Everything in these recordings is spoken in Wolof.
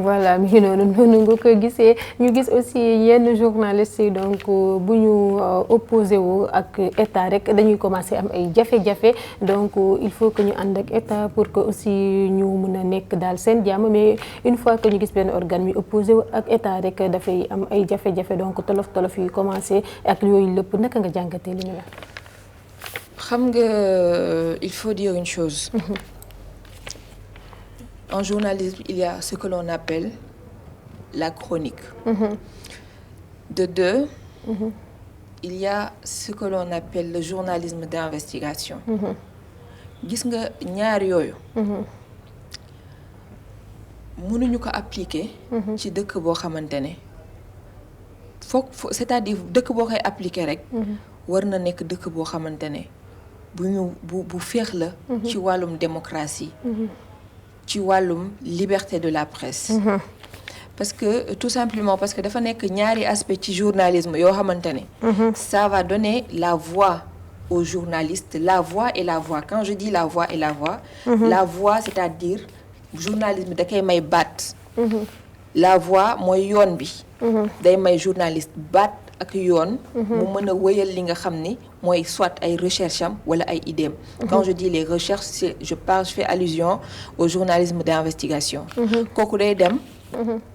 voilà mi ngi noonu nga ko gisee ñu gis aussi yenn journalistes yi donc bu ñu opposé wu ak état rek dañuy commencer am ay jafe-jafe donc il faut que ñu ànd ak état pour que aussi ñu mën a nekk daal seen jàmm mais une fois que ñu gis benn organe mi opposé wu ak état rek dafay am ay jafe-jafe donc tolof yi commencé ak yooyu lépp naka nga jàngatee li ñu la. xam nga il faut dire une chose. En journalisme, il y a ce que l'on appelle la chronique. De deux, il y a ce que l'on appelle le journalisme d'investigation. Gis nga ñaar yooyu. Mënuñu ko appliquer. ci dëkk boo xamante ne c'est-à-dire dëkk boo koy appliquer rek. war na nekk dëkk boo xamante ne bu féex la. ci wàllum démocratie. ci wàllum liberté de la presse. parce que tout simplement parce que dafa nekk ñaari aspect ci journalisme yoo xamante ne. ça va donner la voix aux journalistes la voix et la voix quand je dis la voix et la voix. la voix c'est-à-dire journalisme da koy may baat. la voix mooy yoon bi. day may journaliste baat ak yoon. mu mën a wëyal li nga xam ni mooy soit ay recherche am wala ay idéem. quand je dis les recherches je fais allusion au journalisme d'investigation. kooku day dem.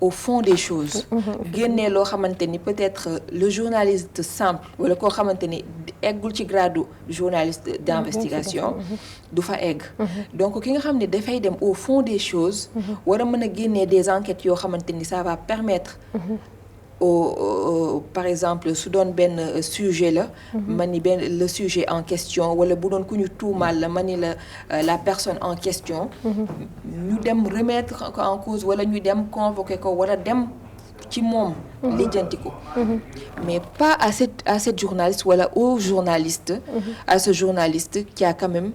au fond des choses. génnee loo xamante ni peut-être le journaliste simple wala koo xamante ni eggul ci grade journaliste d'investigation. du fa egg. donc ki nga xam ne dafay dem au fond des choses. war a mën a génnee des enquêtes yoo xamante ni ça va permettre. par exemple su doon benn sujet la. ma ni le sujet en question wala bu doon ku ñu tuumaal la ma ni la personne en question. ñu dem remettre en cause wala ñu dem convoquer ko wala dem ci moom. lijjanti ko. mais pas à cette journaliste wala au journaliste. à ce journaliste qui a quand même.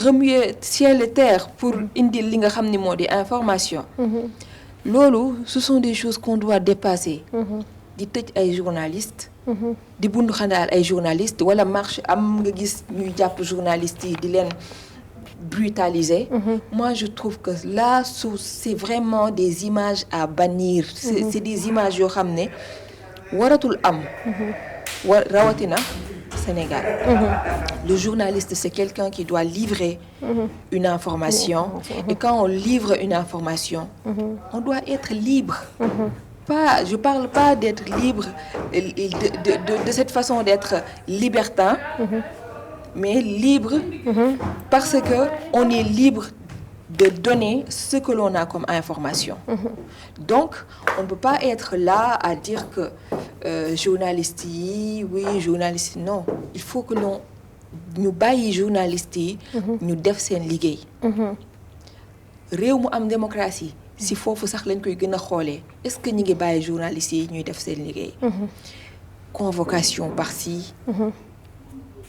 remuer ciel et terre pour indil li nga xam ni moo di information. loolu ce sont des choses qu'on doit dépasser. di tëj ay journalistes. di bundu xandaal ay journalistes wala marche am nga gis ñuy jàpp journalistes yi di leen brutaliser. moi je trouve que là c'est vraiment des images à bannir. c'est des images yoo xam ne waratul am. rawatina Sénégal. Le journaliste c'est quelqu'un qui doit livrer une information. Et quand on livre une information, on doit être libre. Je parle pas d'être libre de cette façon d'être libertin, mais libre parce que on est libre de donner ce que l'on a comme information. Donc, on ne peut pas être là à dire que journalistes yi oui journalistes non il faut que ñu bàyyi journalistes yi. ñu def seen liggéey. réew mu am démocratie si foofu sax lañ koy gën a xoolee est-ce que ñu ngi bàyyi journalistes yi ñuy def seen liggéey. convocation par-ci.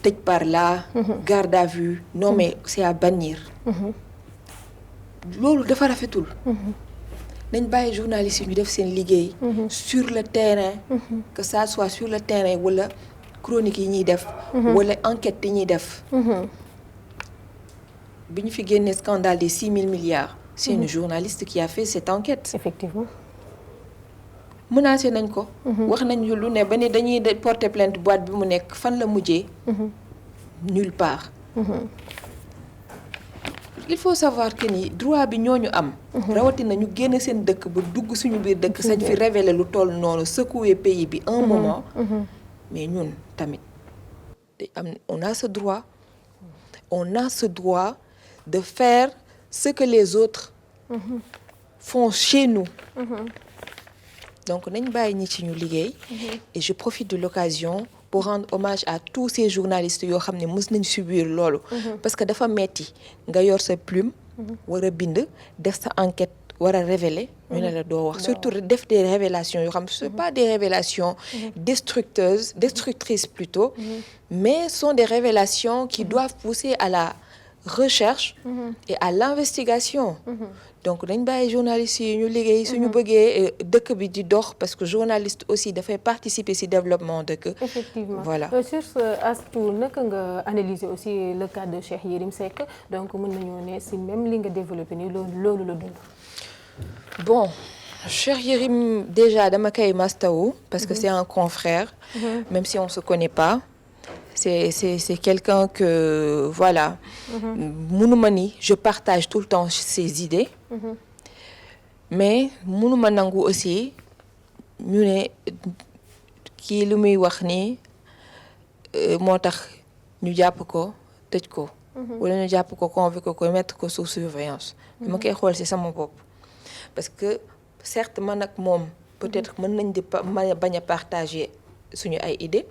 tëj par là. garde à vue non mais c'est à bannir. loolu dafa rafetul. nañ bàyyi journalistes yi ñu def seen liggéey. sur le terrain. que ça soit sur le terrain wala chronique yi ñuy def. wala enquête yi ñuy def. bi ñu fi génnee scandale des 6 000 milliards. c'est une journaliste qui a fait cette enquête. effectivement. menacé nañ ko. wax nañ lu ne ba ne dañuy porter plainte boîte bi mu nekk fan la mujjee. nulle part. il faut savoir que ni droit bi ñooñu am. rawatina ñu génn seen dëkk ba dugg suñu biir dëkk sañ fi révéler lu toll noonu secouer pays bi un moment. mais ñun tamit on a ce droit. on a ce droit de faire ce que les autres font chez nous. donc nañ bàyyi ñi ci ñu liggéey. et je profite de l'occasion pour rendre hommage à tous ces journalistes yoo xam ne mës nañ subir loolu. parce que dafa metti nga yor sa plume. war a bind def sa enquête war a révéler. ñu ne la doo wax surtout def des révélations yoo xam ne c'est pas des révélations destructrices plutôt. mais sont des révélations qui doivent pousser à la recherche. et à l'investigation. donc dañ bàyyi journalistes yi ñu liggéey suñu bëggee dëkk bi di dox parce que journaliste aussi dafay participer ci développement dëkk. Effectivement. Voilà. Sur ce Astou naka nga analyser aussi le cas de Cheikh Yérim Seck donc mën nañoo ne ci même li nga développé nii loolu la dund. Bon Cheikh Yérim déjà dama koy mastawu parce que c'est un confrère. Même si on se connaît pas. C'est quelqu'un que voilà. Mënuma ni je partage tout le temps ses idées. Mais mënuma nangu aussi ñu ne kii lu muy wax ni moo tax ñu jàpp ko tëj ko. wala ñu jàpp ko convoqué ko mettre ko sous surveillance. dama koy xool ci sama bopp. parce que certes man ak moom peut-être mën nañ di bañ a partager suñu ay idées.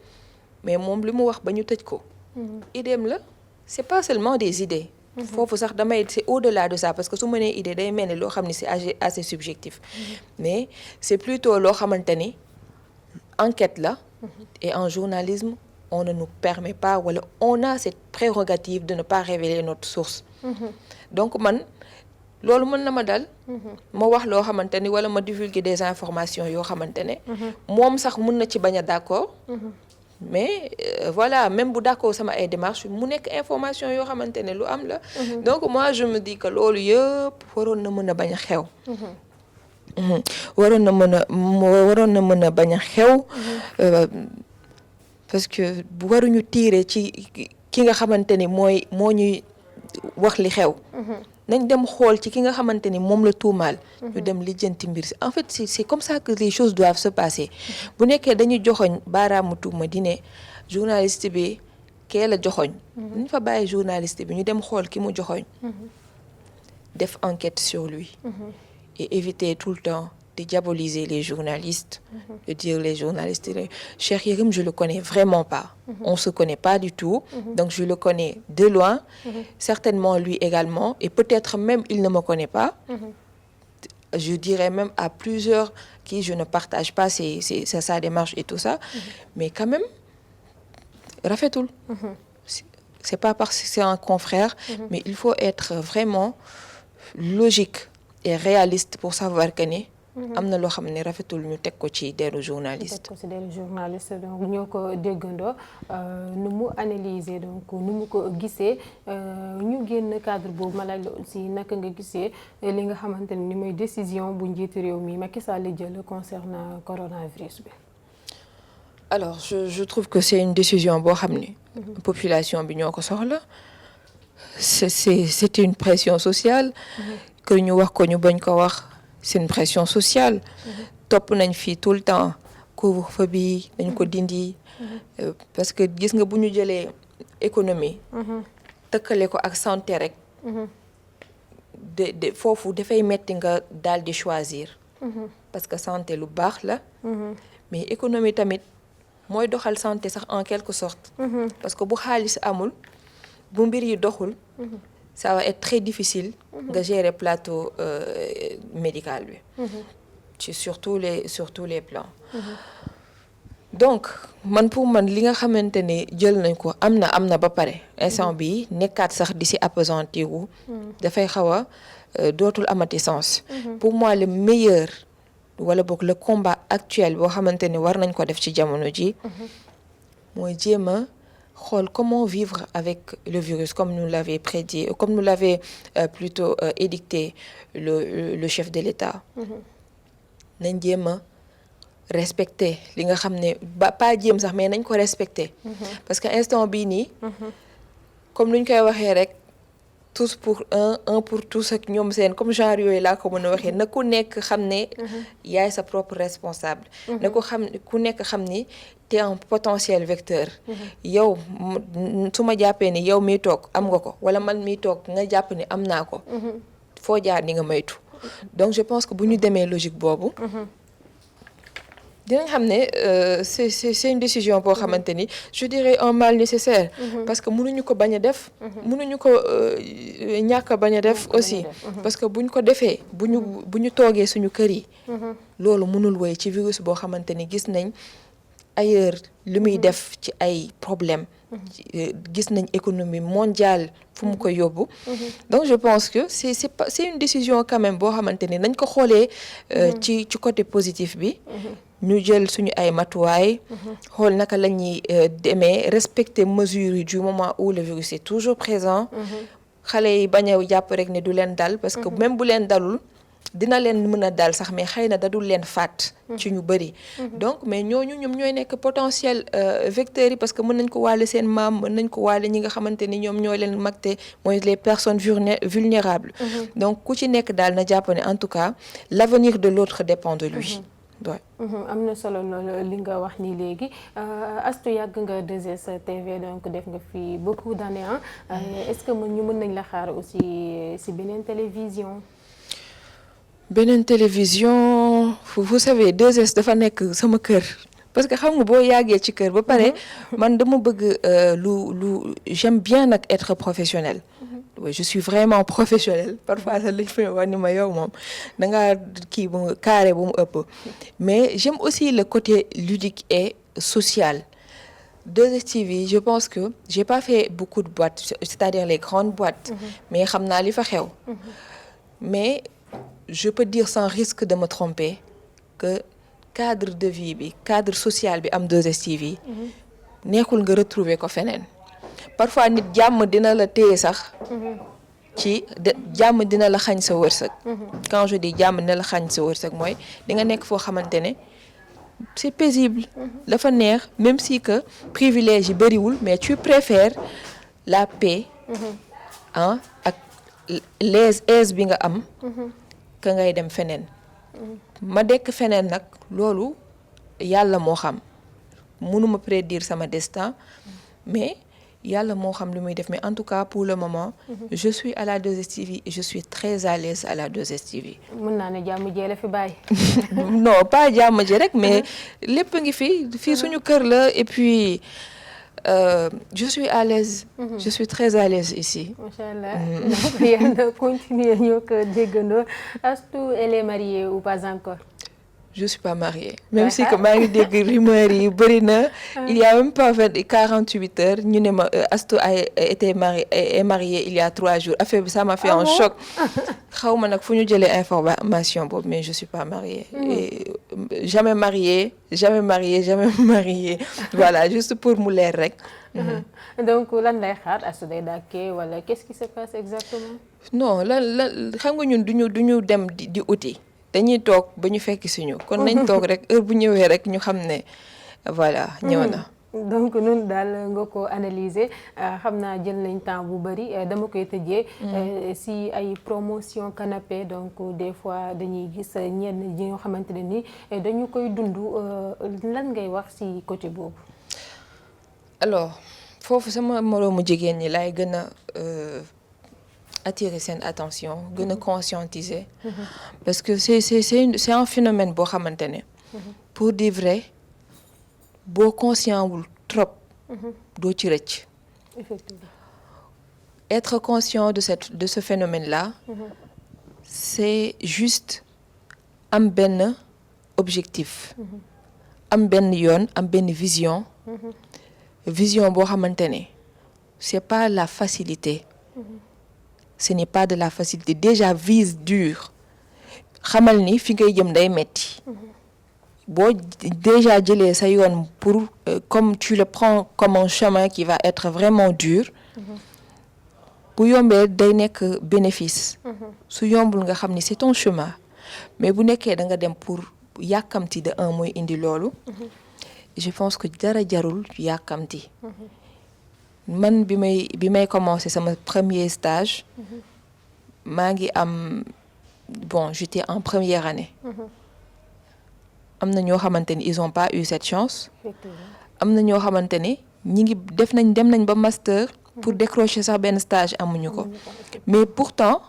mais moom li mu wax ba ñu tëj ko. idéem la c'est pas seulement des idées. foofu sax c'est au-delà de ça parce que su ma nee idée day mel ni loo xam ni c'est assez subjectif. mais c'est plutôt loo xamante ni enquête la. et en journalisme on ne nous permet pas wala on a cette prérogative de ne pas révéler notre source. donc man loolu mën na ma dal. ma wax loo xamante ni wala ma divulguer des informations yoo xamante ne. moom sax mën na ci bañ a d'accord. mais voilà même bu d'accord sama ay démarches mu nekk information yoo xamante ne lu am la. donc moi je me dis que loolu yëpp waroon na mën a bañ a xew. waroon na mën a bañ a xew. parce que waruñu tirer ci ki nga xamante ni moo ñuy wax li xew. nañ dem xool ci ki nga xamante ni moom la tuumaal. ñu dem lijjanti mbir si en fait c'est comme ça que les choses doivent se passer. bu nekkee dañuy joxoñ baaraamu tuuma di ne journaliste bi kee la joxoñ. ñu fa bàyyi journaliste bi ñu dem xool ki mu joxoñ. def enquête sur lui. et éviter tout le temps de diaboliser les journalistes. de dire les journalistes Cheikh Yérim je le connais vraiment pas. on se connaît pas du tout. donc je le connais de loin. certainement lui également et peut-être même il ne me connaît pas. je dirais même à plusieurs qui je ne partage pas sa démarche et tout ça. mais quand même rafetul. c'est pas parce que c'est un confrère. mais il faut être vraiment logique et réaliste pour savoir que ne. am na loo xam ne rafetul ñu teg ko ci deru journaliste. teg ko ci deru journaliste donc ñoo ko déggandoo nu mu analyser donc nu mu ko gisee ñu génn cadre boobu ma laaj la aussi naka nga gisee li nga xamante ni mooy décision bu njiitu réew mi Macky Sall jël concernant coronavirus bi. alors je trouve que c'est une décision boo xam ne. population bi ñoo ko soxla. c'était une pression sociale. que ñu wax ko ñu bañ ko wax. c'est une pression sociale. topp nañ fii tout le temps couvre-feu bi dañ ko dindi. parce que gis nga bu ñu jëlee économie. tëkkale ko ak santé rek. de foofu dafay metti nga daal di choisir. parce que santé lu baax la. mais économie tamit mooy doxal santé sax en quelque sorte. parce que bu xaalis amul bu mbir yi doxul. ça va être très difficile nga gérer plateau médical bi. sur tous les plans. donc pour man li nga xamante ne jël nañ ko am na ba pare instant bi nekkaat sax di si appesantir wu dafay xaw a dootul amati sens. pour moi le meilleur wala boog le combat actuel boo xamante ne war nañ ko def ci jamono ji mooy jéem a xool comment vivre avec le virus comme nous l'avait prédit, comme nous l'avait plutôt édicté le chef de l'État. nañ jéem a respecter li nga xam ne pas jéem sax mais nañ ko respecter. parce que instant bii nii. comme luñ koy waxee rek tous pour un pour tous ak ñoom seen comme genre yooyu laa ko mën a waxee na ku nekk xam ne. yaay sa propre responsable. na ko xam ku nekk xam ni. t'es un potentiel vecteur. yow su ma jàppee ni yow miy toog am nga ko wala man miy toog nga jàpp ni am naa ko. foo jaar ni nga moytu. donc je pense que bu ñu demee logique boobu. dinañ xam ne c'est une décision boo xamante ni je dirais un mal nécessaire. parce que mënuñu ko bañ a def. mënuñu ko ñàkk a bañ a def aussi. parce que buñ ko defee bu ñu toogee suñu kër yi. loolu mënul woy ci virus boo xamante ni gis nañ. ailleurs li muy def ci ay problème gis nañ économie mondiale fu mu ko yóbbu. Donc je pense que c'est une décision quand même boo xamante ni nañ ko xoolee ci côté positif bi. ñu jël suñu ay matuwaay. xool naka la ñuy demee respecter mesures yi du moment où le virus est toujours présent. xale yi bañ a jàpp rek ne du leen dal parce que même bu leen dalul dina leen mën a dal sax mais xëy na dadul leen faat ci ñu bëri. donc mais ñooñu ñoom ñooy nekk potentiel vecteurs yi parce que mën nañ ko wàlle seen maam mën nañ ko wàlle ñi nga xamante ni ñoom ñoo leen magte mooy les personnes vulnérables. donc ku ci nekk daal na jàpp ne en tout cas l'avenir de l'autre dépend de lui. am na solo loolu li nga wax ni léegi Astou yàgg nga 2STV donc def nga fi beaucoup d'années est-ce que ñu mën nañ la xaar aussi ci beneen télévision. beneen télévision vous savez 2S dafa nekk sama kër parce que xam nga boo yàggee ci kër ba pare man dama bëgg j'aime bien nag être professionnel. Oui, je suis vraiment professionnelle parfois sax lañ fay wax ni ma yow moom da ngaa kii bu carré bu mu ëpp mais j'aime aussi le côté ludique et social. 2STV je pense que j'ai pas fait beaucoup de boîtes c'est-à-dire les grandes boîtes. mais xam naa li fa xew. mais je peux dire sans risque de me tromper que cadre de vie bi cadre social bi am 2STV. nekkul nga retrouver ko feneen. parfois nit jàmm dina la téye sax ci jàmm dina la xañ sa wërsëg. quand je dis jàmm dina la xañ sa wërsëg mooy di nga nekk foo xamante ne c'est paisible. la fa neex même si que privilège yi bëriwul mais tu préfères la paix. ak l'aise bi nga am. que ngay dem feneen. ma dekk feneen nag loolu yàlla moo xam mënuma prédire sama destin mais. yàlla moo xam lu muy def mais en tout cas pour le moment. je suis à la 2STV et je suis très à l'aise à la 2STV. mën naa ne jàmm jee la fi bàyyi. non pas jàmm ji rek mais lépp ngi fii suñu kër la et puis je suis à l'aise. je suis très à l'aise ici. macha allah donc yéen continuer ñoo ko déggandoo Astou elle est mariée ou pas encore. je suis pas mariée même si que maa ngi dégg rumeur yi bëri na il y a même pas 48 heures ñu ne ma Astou est mariée il y a 3 jours affaire bi ça m'a fait un choc xaw ma nag fu ñu jëlee information boobu mais je suis pas mariée et jamais mariée voilà juste pour mu leer rek. donc lan lay xaar Astou day dàkkee wala qu'est-ce qui se passe exactement. non lan xam nga ñun duñu dem di uti. dañuy toog ba ñu fekk si ñu kon nañ toog rek heure bu ñëwee rek ñu xam ne voilà ñëw na. donc noonu daal nga ko analyser xam naa jël nañ temps bu bari dama koy tëjee. si ay promotion canapé donc des fois dañuy gis ñenn ñi nga xamante ne ni dañu koy dund lan ngay wax si côté boobu. alors foofu sama moroomu jigéen ñi laay gën a. attirer seen attention gën a conscientiser. parce que c'est un phénomène boo xamante ne. pour dire vrai boo conscient wul trop. doo ci rëcc. effectivement. être conscient de ce phénomène-là. c'est juste am benn objectif. am benn yoon am benn vision. vision boo xamante ne c'est pas la facilité. ce n'est pas de la facilité déjà vise dur xamal ni fi ngay jëm day metti boo déjà jëlee sa yoon pour comme tu le prends comme un chemin qui va être vraiment dur bu yombee day nekk bénéfice su yombul nga xam ni c'est ton chemin mais bu nekkee da nga dem pour yàkkamti de un mooy indi loolu je pense que dara jarul yàkkamti man bi may commencer sama premier stage maa ngi am bon j'étais en première année am na ñoo xamante ni ils ont pas eu cette chance am na ñoo xamante ni ñi ngi dem nañ ba master pour décrocher sax benn stage amuñu ko mais pourtant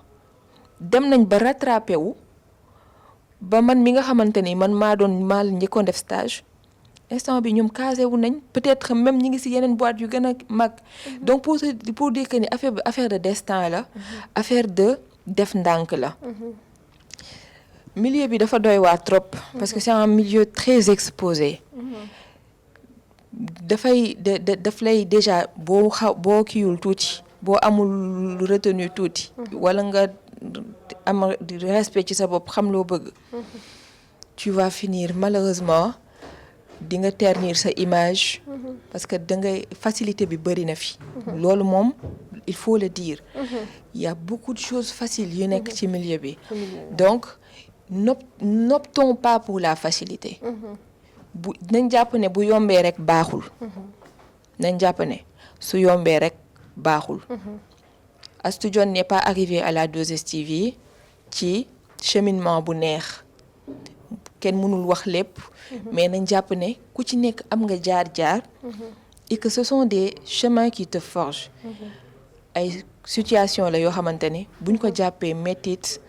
dem nañ ba rattrapé wu ba man mi nga xamante ni man maa njëkkoon def stage instant bi ñoom casé wu nañ peut-être même ñi ngi ci yeneen boîte yu gën a mag donc pour dire que ni affaire de destin la affaire de def ndànk la milieu bi dafa doy waar trop parce que c'est un milieu très exposé daf lay déjà boo kiiwul tuuti boo amul retenu tuuti wala nga am respect ci sa bopp xam loo bëgg tu vas finir malheureusement di nga ternir sa image parce que da ngay facilité bi bëri na fi loolu moom il faut le dire il y a beaucoup de choses faciles yu nekk ci milieu bi donc n'optons pas pour la facilité bu nañ jàpp ne bu yombee rek baaxul nañ jàpp ne su yombee rek baaxul Astou Dione n'est pas arrivé à la 2STV ci cheminement bu neex kenn mënul wax lépp mais nañ jàpp ne ku ci nekk am nga jaar-jaar et que ce sont des chemins qui te forgent ay situation la yoo xamante ne buñ ko jàppee métit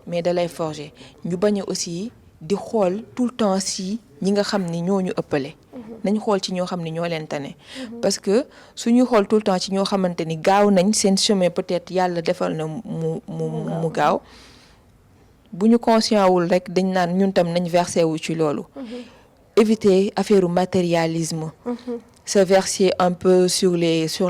mais da lay forger ñu bañ a aussi di xool tout le temps si ñi nga xam ni ñoo ñu ëppale nañ xool ci ñoo xam ni ñoo leen tane parce que suñuy xool tout le temps ci ñoo xamante ni gaaw nañ seen chemin peut-être yàlla defal na mu gaaw bu ñu conscient wul rek dañ naan ñun tam nañ versé wu ci loolu éviter affaire matérialisme se verser un peu sur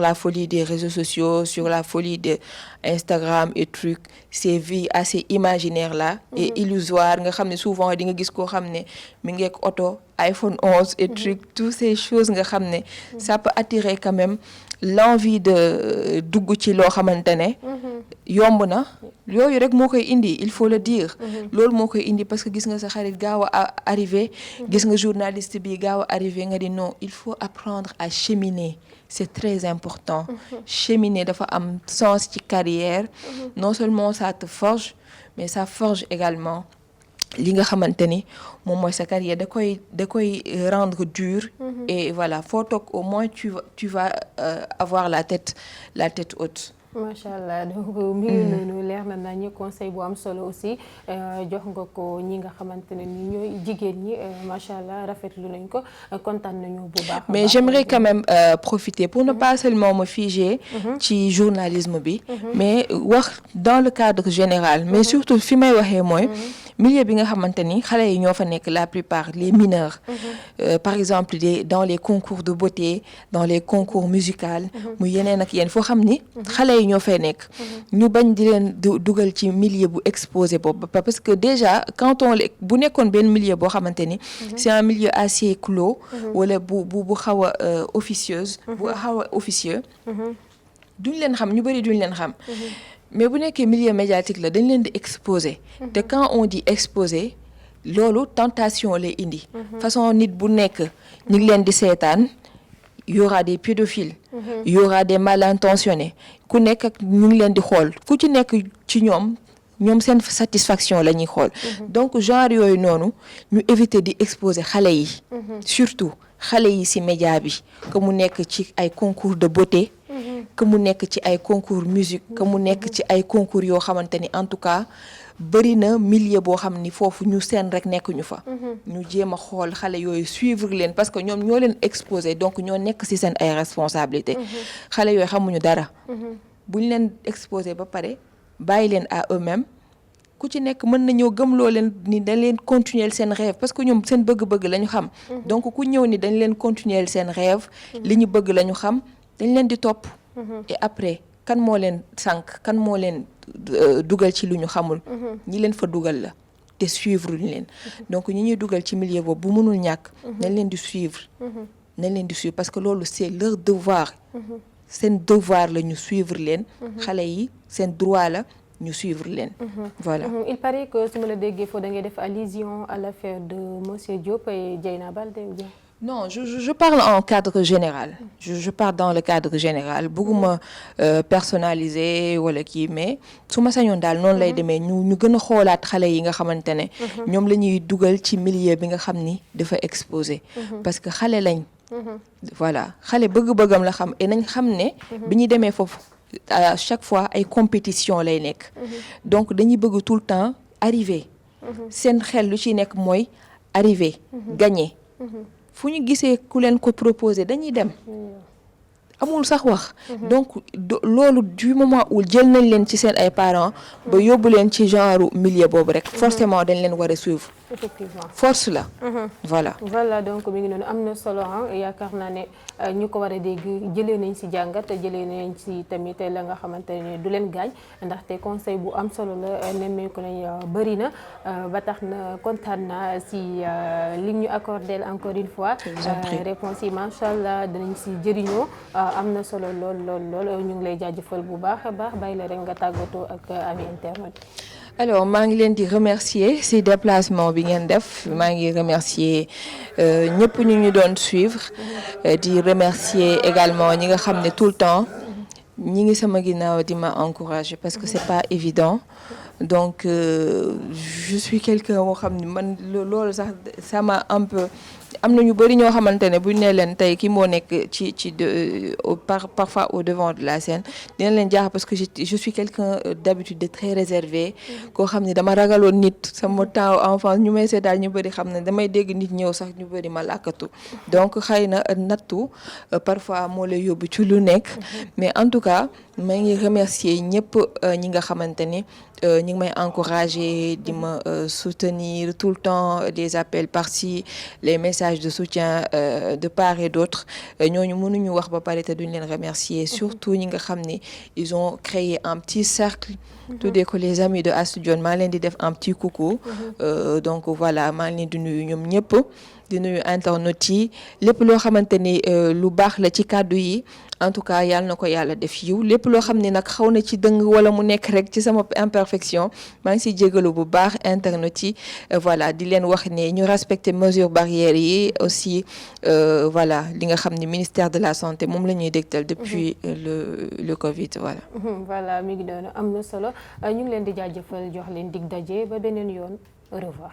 la folie des réseaux sociaux, sur la folie de Instagram et trucs, ces vies assez imaginaires là et illusoires nga xam ne souvent di nga gis koo xam ne mi ngi ak auto iPhone 11 et trucs, toutes ces choses nga xam ne ça peut attirer quand même l'envie de dugg ci loo xamante ne yomb na yooyu rek moo koy indi il faut le dire loolu moo koy indi parce que gis nga sa xarit gaaw a arrivé gis nga journaliste bi gaaw a arrivé nga di non il faut apprendre à cheminer c'est très important cheminer dafa am sens ci carrière non seulement ça te forge mais ça forge également li nga xamante ni moom mooy sa carrière da koy rendre dur et voilà faut toog au moins tu vas avoir la tête haute. macha allah donc mi ngi noonu leer na nañu conseil bu am solo aussi jox nga ko ñi nga xamante ne ni ñooy jigéen ñi macha allah rafetlu nañ ko kontaan nañu bu baax. mais j'aimerais quand même profiter pour ne pas seulement me figer ci journalisme bi mais wax dans le cadre général mais surtout fi may waxee mooy milieu bi nga xamante ni xale yi ñoo fa nekk la plupart les mineurs par exemple dans les concours de beauté dans les concours musicaux mu yeneen ak yéen foo xam ni xale yi ñoo fay nekk ñu bañ di leen dugal ci milieu bu exposé boobu parce que déjà quand on bu nekkoon benn milieu boo xamante ni c'est un milieu assez clos wala bu xaw a officieuse bu xaw a officieux duñ leen xam ñu bëri duñ leen xam mais bu nekkee milieu médiatique la dañ leen di exposer te quand on dit exposer loolu tentation lay indi façon nit bu nekk ñu ngi leen di seetaan il y aura des pédophiles il y aura des mal intentionnés ku nekk ak ñu ngi leen di xool ku ci nekk ci ñoom seen satisfaction la ñuy xool donc genre yooyu noonu ñu éviter di exposer xale yi surtout xale yi ci média bi que mu nekk ci ay concours de beauté que mu nekk ci ay concours musique que mu nekk ci ay concours yoo xamante ni en tout cas bëri na milieu boo xam ni foofu ñu seen rek nekkuñu fa ñu jéem a xool xale yooyu suivre leen parce que ñoom ñoo leen exposé donc ñoo nekk ci seen ay responsabilité xale yooyu xamuñu dara buñ leen exposé ba pare bàyyi leen à eux-mêmes ku ci nekk mën na ñëw gëmloo leen ni dañ leen continuer seen rêve parce que ñoom seen bëgg-bëgg la ñu xam donc ku ñëw ni dañ leen continuer seen rêve li ñu bëgg la ñu xam dañ leen di topp et après kan moo leen sànq kan moo leen dugal ci lu ñu xamul ñi leen fa dugal la te suivre ñu leen donc ñi ñuy dugal ci milieu boobu bu mënul ñàkk nañ leen di suivre parce que loolu c'est leur devoir seen devoir la ñu suivre leen xale yi seen droit la ñu suivre leen voilà. Il paraît que su ma la déggee foofu da ngay def allusion à l'affaire de monsieur Diop et Dieyna Baldé ou bien. Non, je parle en cadre général. Je parle dans le cadre général. Bëgguma personnaliser wala kii mais su ma sañoon daal noonu lay demee ñu gën a xoolaat xale yi nga xamante ne ñoom la ñuy dugal ci milieu bi nga xam ni dafa exposé parce que xale lañ voilà xale bëgg-bëggam la xam et nañ xam ne bi ñu demee foofu à chaque fois ay compétition lay nekk donc dañuy bëgg tout le temps arriver seen xel lu ci nekk mooy arriver gagner fu ñu gisee ku leen ko proposer dañuy dem amul sax wax donc loolu du moment où jël nañ leen ci seen ay parents ba yóbbu leen ci genre milieu boobu rek forcément dañ leen war a suivre effectivement force la. voilà. voilà donc mi ngi noonu am na solo yaakaar naa ne ñu ko war a dégg jëlee nañ ci jàngat jëlee nañ ci tamit la nga xamante ne du leen gaañ ndaxte conseil bu am solo la nemmeeku nañ bëri na ba tax na kontaan naa si li ñu accordé encore une fois. réponse yi macha allah dinañ si jëriñoo am na solo lool ñu ngi lay jaajëfal bu baax a baax bàyyi la rek nga tàggatoo ak ami internet. alors maa ngi leen di remercier ci déplacement bi ngeen def maa ngi remercier ñëpp ñu doon suivre di remercier également ñi nga xam ne tout le temps ñi ngi sama ginnaaw di ma encourager parce que c'est pas évident donc je suis quelqu'un boo xam ne man loolu sax ça m'a un peu am na ñu bëri ñoo xamante ne buñ ne leen tey ki moo nekk parfois au devant de la scène dina leen jaax parce que je suis quelqu'un d'habitude de très réservé koo xam ne dama ragaloon nit sama temps enfance ñu may seetaan ñu bëri xam ne damay dégg nit ñëw sax ñu bëri ma làkkatu donc xëy na nattu parfois moo lay yóbbu ci lu nekk mais en tout cas maa ngi remercier ñëpp ñi nga xamante ni ñu ngi may encourager di ma soutenir tout le temps des appels par-ci les messages de soutien de part et d'autre ñooñu mënuñu wax ba pare te duñ leen remercier surtout ñi nga xam ne ils ont créé un petit cercle tuddee ko les amis de Astou Dione maa leen di def un petit coucou donc voilà maa ngi leen di nuyu ñoom ñëpp di nuyu internautes yi lépp loo xamante ni lu baax la ci kàddu yi en tout cas yàlla na ko yàlla def yiw lépp loo xam ne nag xaw na ci dëng wala mu nekk rek ci sama imperfection maa ngi siy jégalu bu baax internautes yi voilà di leen wax ne ñu respecter mesures barrières yi aussi voilà li nga xam ne ministère de la santé moom la ñuy dégtal depuis le Covid voilà. voilà mi ngi doon am na solo ñu ngi leen di jaajëfal jox leen dig daje ba beneen yoon au revoir.